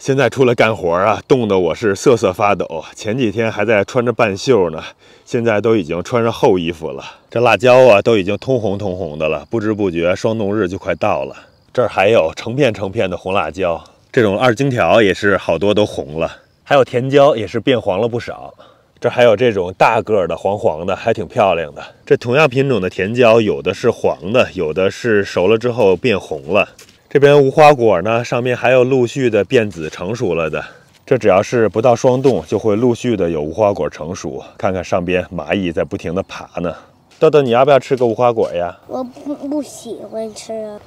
现在出来干活啊，冻得我是瑟瑟发抖。前几天还在穿着半袖呢，现在都已经穿上厚衣服了。这辣椒啊，都已经通红通红的了，不知不觉霜冻日就快到了。这儿还有成片成片的红辣椒，这种二荆条也是好多都红了，还有甜椒也是变黄了不少。这还有这种大个的黄黄的，还挺漂亮的。这同样品种的甜椒，有的是黄的，有的是熟了之后变红了。这边无花果呢，上面还有陆续的变紫成熟了的。这只要是不到霜冻，就会陆续的有无花果成熟。看看上边蚂蚁在不停的爬呢。豆豆，你要不要吃个无花果呀？我不喜欢吃啊。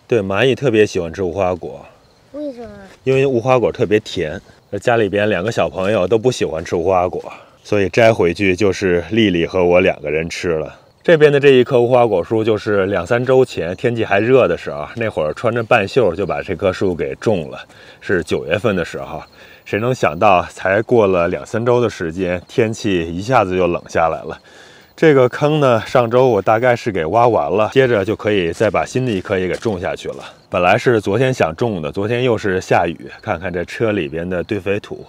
对，蚂蚁特别喜欢吃无花果。为什么？因为无花果特别甜。家里边2个小朋友都不喜欢吃无花果，所以摘回去就是丽丽和我2个人吃了。这边的这一棵无花果树，就是2、3周前天气还热的时候，那会儿穿着半袖就把这棵树给种了，是9月份的时候。谁能想到，才过了2、3周的时间，天气一下子就冷下来了。这个坑呢，上周我大概是给挖完了，接着就可以再把新的一棵也给种下去了。本来是昨天想种的，昨天又是下雨，看看这车里边的堆肥土，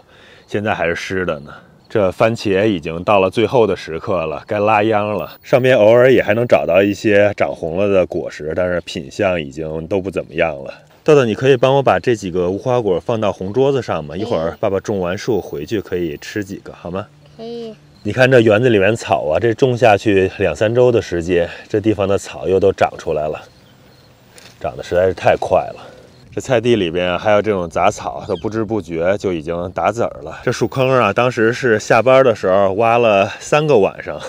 现在还是湿的呢。这番茄已经到了最后的时刻了，该拉秧了。上边偶尔也还能找到一些长红了的果实，但是品相已经都不怎么样了。豆豆，你可以帮我把这几个无花果放到红桌子上吗？一会儿爸爸种完树回去可以吃几个，好吗？可以。你看这园子里面草啊，这种下去2、3周的时间，这地方的草又都长出来了，长得实在是太快了。这菜地里边还有这种杂草，都不知不觉就已经打籽儿了。这树坑啊，当时是下班的时候挖了3个晚上，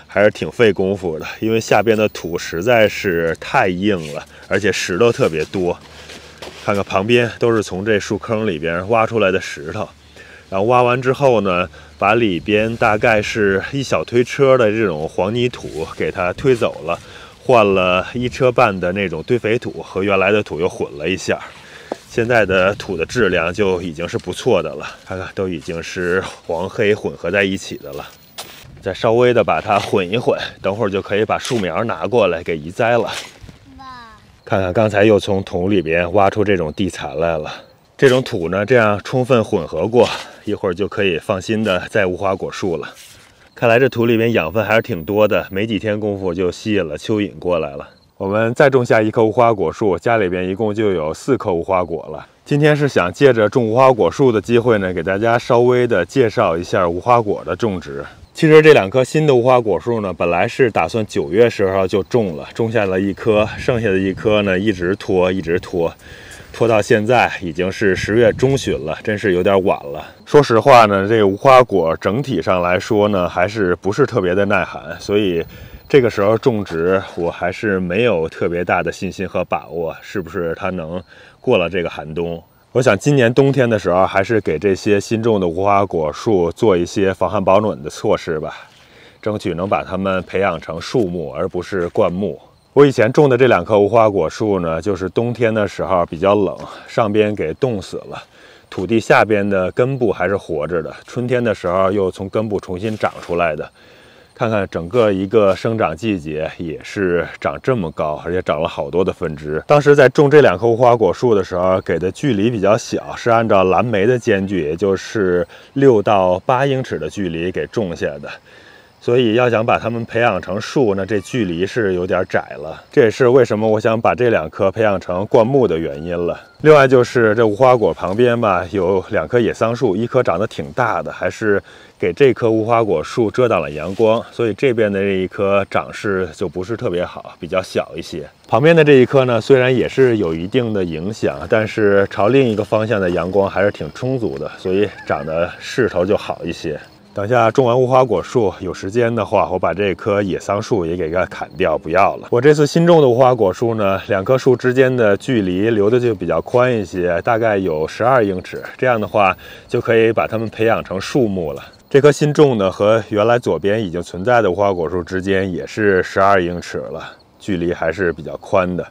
还是挺费功夫的，因为下边的土实在是太硬了，而且石头特别多。看看旁边都是从这树坑里边挖出来的石头，然后挖完之后呢，把里边大概是1小推车的这种黄泥土给它推走了。换了1车半的那种堆肥土，和原来的土又混了一下，现在的土的质量就已经是不错的了。看看都已经是黄黑混合在一起的了，再稍微的把它混一混，等会儿就可以把树苗拿过来给移栽了。看看刚才又从土里边挖出这种地蚕来了，这种土呢，这样充分混合过，一会儿就可以放心的栽无花果树了。看来这土里面养分还是挺多的，没几天功夫就吸引了蚯蚓过来了。我们再种下1棵无花果树，家里边一共就有4棵无花果了。今天是想借着种无花果树的机会呢，给大家稍微的介绍一下无花果的种植。其实这2棵新的无花果树呢，本来是打算9月时候就种了，种下了1棵，剩下的1棵呢一直拖到现在已经是10月中旬了，真是有点晚了。说实话呢，这个无花果整体上来说呢，还是不是特别的耐寒，所以这个时候种植我还是没有特别大的信心和把握，是不是它能过了这个寒冬。我想今年冬天的时候，还是给这些新种的无花果树做一些防寒保暖的措施吧，争取能把它们培养成树木，而不是灌木。我以前种的这2棵无花果树呢，就是冬天的时候比较冷，上边给冻死了，土地下边的根部还是活着的，春天的时候又从根部重新长出来的。看看整个一个生长季节也是长这么高，而且长了好多的分支。当时在种这2棵无花果树的时候，给的距离比较小，是按照蓝莓的间距，也就是6到8英尺的距离给种下的。所以要想把它们培养成树呢，这距离是有点窄了。这也是为什么我想把这2棵培养成灌木的原因了。另外就是这无花果旁边吧，有2棵野桑树，1棵长得挺大的，还是给这棵无花果树遮挡了阳光，所以这边的这1棵长势就不是特别好，比较小一些。旁边的这1棵呢，虽然也是有一定的影响，但是朝另一个方向的阳光还是挺充足的，所以长得势头就好一些。等下种完无花果树，有时间的话，我把这棵野桑树也给它砍掉，不要了。我这次新种的无花果树呢，2棵树之间的距离留的就比较宽一些，大概有12英尺。这样的话，就可以把它们培养成树木了。这棵新种的和原来左边已经存在的无花果树之间也是12英尺了，距离还是比较宽的。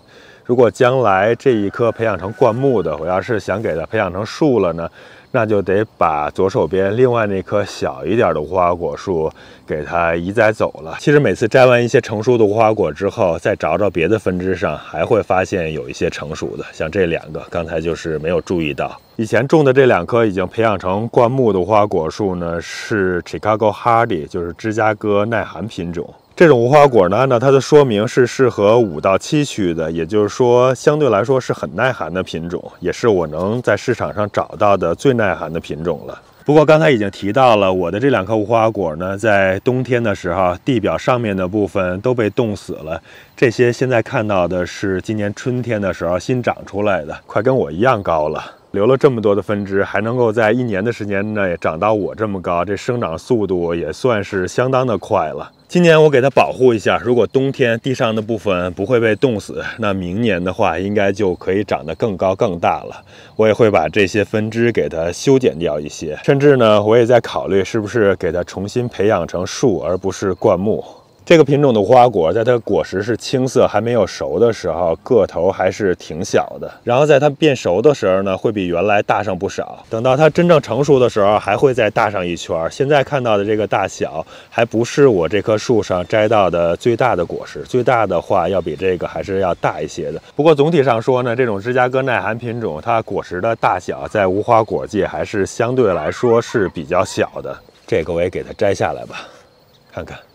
如果将来这一棵培养成灌木的，我要是想给它培养成树了呢，那就得把左手边另外那棵小一点的无花果树给它移栽走了。其实每次摘完一些成熟的无花果之后，再找找别的分支上，还会发现有一些成熟的，像这2个，刚才就是没有注意到。以前种的这2棵已经培养成灌木的无花果树呢，是 Chicago Hardy， 就是芝加哥耐寒品种。这种无花果呢，按照它的说明是适合5到7区的，也就是说相对来说是很耐寒的品种，也是我能在市场上找到的最耐寒的品种了。不过刚才已经提到了，我的这2棵无花果呢，在冬天的时候，地表上面的部分都被冻死了。这些现在看到的是今年春天的时候新长出来的，快跟我一样高了。留了这么多的分支，还能够在1年的时间内长到我这么高，这生长速度也算是相当的快了。今年我给它保护一下，如果冬天地上的部分不会被冻死，那明年的话应该就可以长得更高更大了。我也会把这些分支给它修剪掉一些，甚至呢，我也在考虑是不是给它重新培养成树，而不是灌木。这个品种的无花果，在它果实是青色还没有熟的时候，个头还是挺小的。然后在它变熟的时候呢，会比原来大上不少。等到它真正成熟的时候，还会再大上一圈。现在看到的这个大小，还不是我这棵树上摘到的最大的果实。最大的话，要比这个还是要大一些的。不过总体上说呢，这种芝加哥耐寒品种，它果实的大小在无花果界还是相对来说是比较小的。这个我也给它摘下来吧，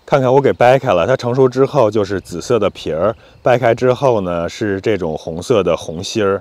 看看我给掰开了，它成熟之后就是紫色的皮儿，掰开之后呢是这种红色的红心儿，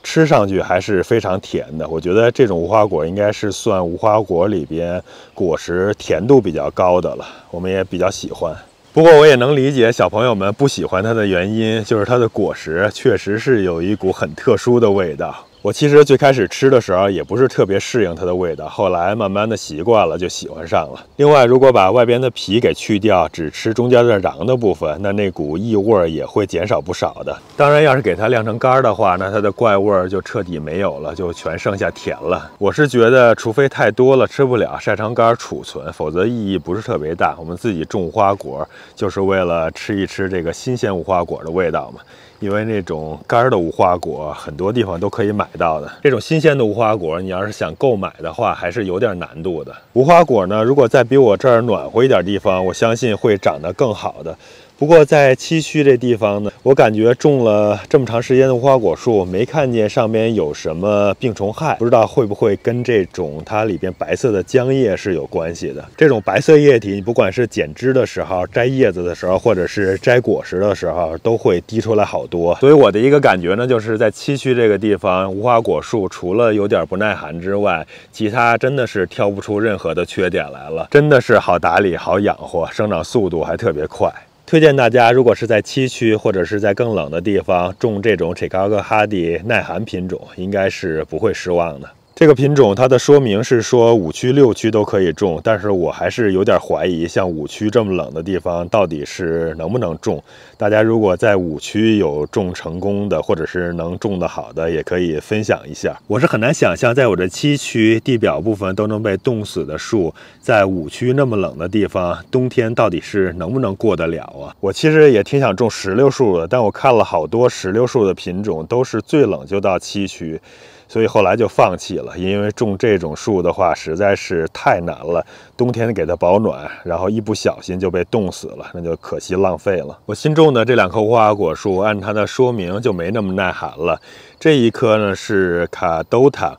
吃上去还是非常甜的。我觉得这种无花果应该是算无花果里边果实甜度比较高的了，我们也比较喜欢。不过我也能理解小朋友们不喜欢它的原因，就是它的果实确实是有一股很特殊的味道。我其实最开始吃的时候也不是特别适应它的味道，后来慢慢的习惯了，就喜欢上了。另外，如果把外边的皮给去掉，只吃中间的瓤的部分，那股异味也会减少不少的。当然，要是给它晾成干的话，那它的怪味就彻底没有了，就全剩下甜了。我是觉得，除非太多了吃不了，晒成干储存，否则意义不是特别大。我们自己种无花果，就是为了吃一吃这个新鲜无花果的味道嘛。因为那种干的无花果很多地方都可以买到的，这种新鲜的无花果你要是想购买的话还是有点难度的。无花果呢，如果在比我这儿暖和一点地方，我相信会长得更好的。不过在七区这地方呢，我感觉种了这么长时间的无花果树，没看见上面有什么病虫害，不知道会不会跟这种它里边白色的浆液是有关系的。这种白色液体，你不管是剪枝的时候、摘叶子的时候，或者是摘果实的时候，都会滴出来好多。所以我的一个感觉呢，就是在七区这个地方，无花果树除了有点不耐寒之外，其他真的是挑不出任何的缺点来了，真的是好打理、好养活，生长速度还特别快。推荐大家，如果是在七区或者是在更冷的地方种这种 Chicago Hardy 耐寒品种，应该是不会失望的。这个品种它的说明是说5区、6区都可以种，但是我还是有点怀疑，像5区这么冷的地方到底是能不能种。大家如果在5区有种成功的，或者是能种得好的，也可以分享一下。我是很难想象，在我这7区地表部分都能被冻死的树，在5区那么冷的地方，冬天到底是能不能过得了啊？我其实也挺想种石榴树的，但我看了好多石榴树的品种，都是最冷就到7区。所以后来就放弃了，因为种这种树的话实在是太难了，冬天给它保暖，然后一不小心就被冻死了，那就可惜浪费了。我新种的这2棵无花果树，按它的说明就没那么耐寒了。这一棵呢是卡多塔，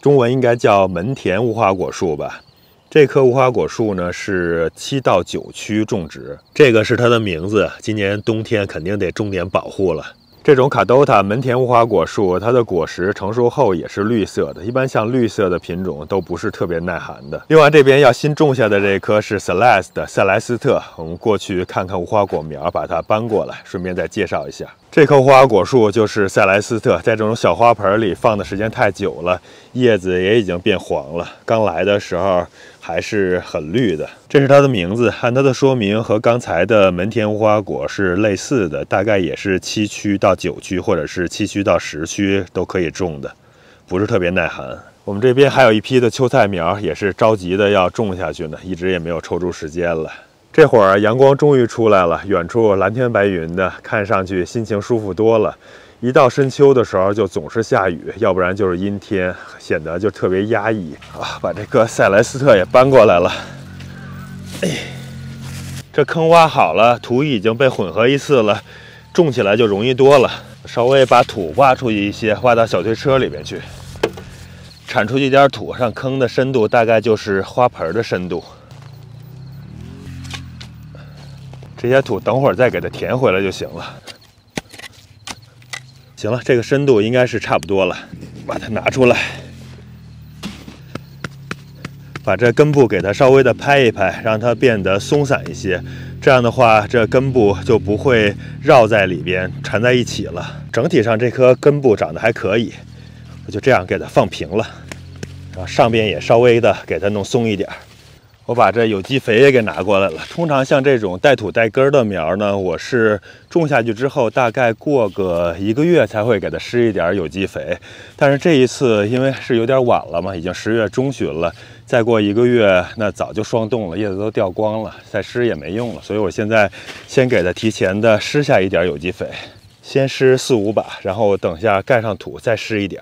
中文应该叫门田无花果树吧。这棵无花果树呢是7到9区种植，这个是它的名字，今年冬天肯定得重点保护了。这种卡多塔门田无花果树，它的果实成熟后也是绿色的，一般像绿色的品种都不是特别耐寒的。另外这边要新种下的这棵是 Celeste 塞莱斯特，我们过去看看无花果苗，把它搬过来，顺便再介绍一下。这棵无花果树就是塞莱斯特，在这种小花盆里放的时间太久了，叶子也已经变黄了，刚来的时候还是很绿的。这是它的名字，按它的说明和刚才的门田无花果是类似的，大概也是7区到9区，或者是7区到10区都可以种的，不是特别耐寒。我们这边还有一批的秋菜苗，也是着急的要种下去呢，一直也没有抽出时间了。这会儿阳光终于出来了，远处蓝天白云的，看上去心情舒服多了。一到深秋的时候就总是下雨，要不然就是阴天，显得就特别压抑啊。把这个塞莱斯特也搬过来了。哎，这坑挖好了，土已经被混合一次了，种起来就容易多了。稍微把土挖出去一些，挖到小推车里边去，铲出去一点土，让坑的深度大概就是花盆的深度。这些土等会儿再给它填回来就行了。行了，这个深度应该是差不多了，把它拿出来，把这根部给它稍微的拍一拍，让它变得松散一些。这样的话，这根部就不会绕在里边缠在一起了。整体上这棵根部长得还可以，我就这样给它放平了，然后上边也稍微的给它弄松一点。我把这有机肥也给拿过来了。通常像这种带土带根的苗呢，我是种下去之后，大概过个1个月才会给它施一点有机肥。但是这一次因为是有点晚了嘛，已经10月中旬了，再过1个月那早就霜冻了，叶子都掉光了，再施也没用了。所以我现在先给它提前的施下一点有机肥，先施4、5把，然后等下盖上土再施一点，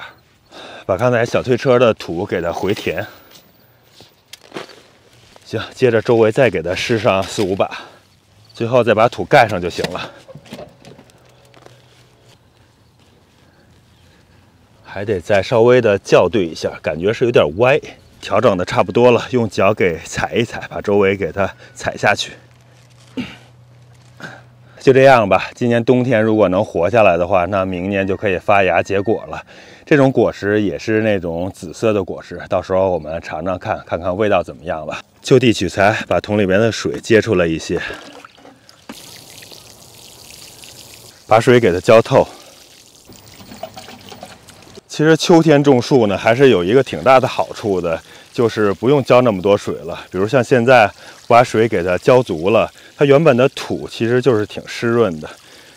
把刚才小推车的土给它回填。行，接着周围再给它施上4、5把，最后再把土盖上就行了。还得再稍微的校对一下，感觉是有点歪。调整的差不多了，用脚给踩一踩，把周围给它踩下去。就这样吧，今年冬天如果能活下来的话，那明年就可以发芽结果了。这种果实也是那种紫色的果实，到时候我们尝尝看，看看味道怎么样吧。就地取材，把桶里面的水接出来一些，把水给它浇透。其实秋天种树呢，还是有一个挺大的好处的，就是不用浇那么多水了。比如像现在把水给它浇足了，它原本的土其实就是挺湿润的。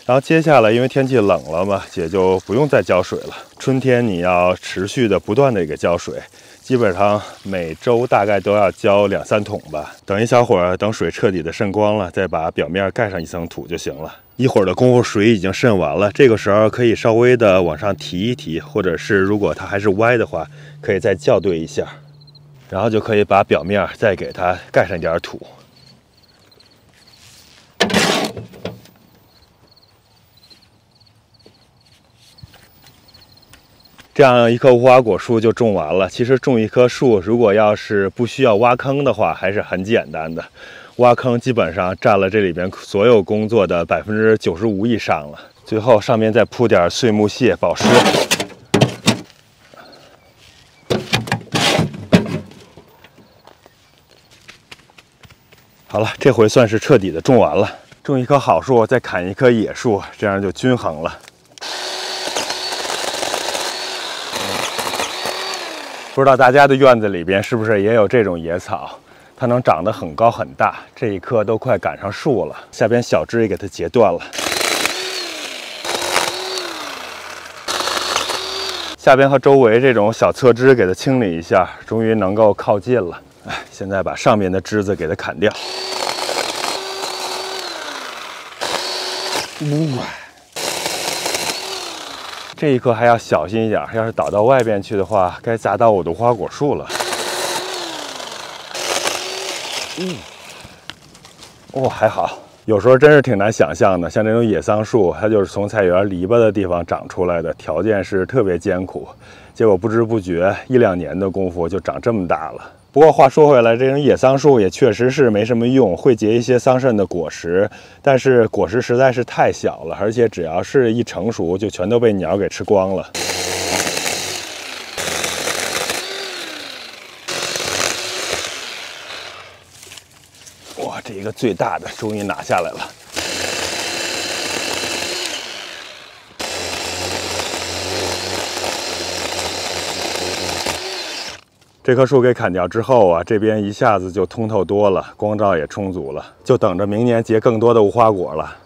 然后接下来因为天气冷了嘛，也就不用再浇水了。春天你要持续的不断的给浇水，基本上每周大概都要浇2、3桶吧。等一小会儿，等水彻底的渗光了，再把表面盖上一层土就行了。一会儿的功夫，水已经渗完了，这个时候可以稍微的往上提一提，或者是如果它还是歪的话，可以再校对一下，然后就可以把表面再给它盖上一点土。这样一棵无花果树就种完了。其实种一棵树，如果要是不需要挖坑的话，还是很简单的。挖坑基本上占了这里边所有工作的95%以上了。最后上面再铺点碎木屑保湿。好了，这回算是彻底的种完了。种一棵好树，再砍一棵野树，这样就均衡了。不知道大家的院子里边是不是也有这种野草？它能长得很高很大，这一棵都快赶上树了，下边小枝也给它截断了。下边和周围这种小侧枝给它清理一下，终于能够靠近了。哎，现在把上面的枝子给它砍掉。这一棵还要小心一点，要是倒到外边去的话，该砸到我的无花果树了。还好。有时候真是挺难想象的，像这种野桑树，它就是从菜园篱笆的地方长出来的，条件是特别艰苦，结果不知不觉1、2年的功夫就长这么大了。不过话说回来，这种野桑树也确实是没什么用，会结一些桑葚的果实，但是果实实在是太小了，而且只要是一成熟，就全都被鸟给吃光了。哇，这一个最大的终于拿下来了。这棵树给砍掉之后啊，这边一下子就通透多了，光照也充足了，就等着明年结更多的无花果了。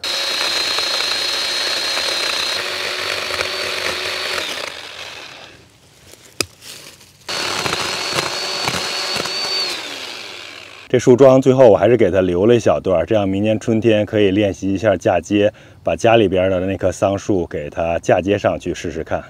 这树桩最后我还是给它留了一小段，这样明年春天可以练习一下嫁接，把家里边的那棵桑树给它嫁接上去试试看。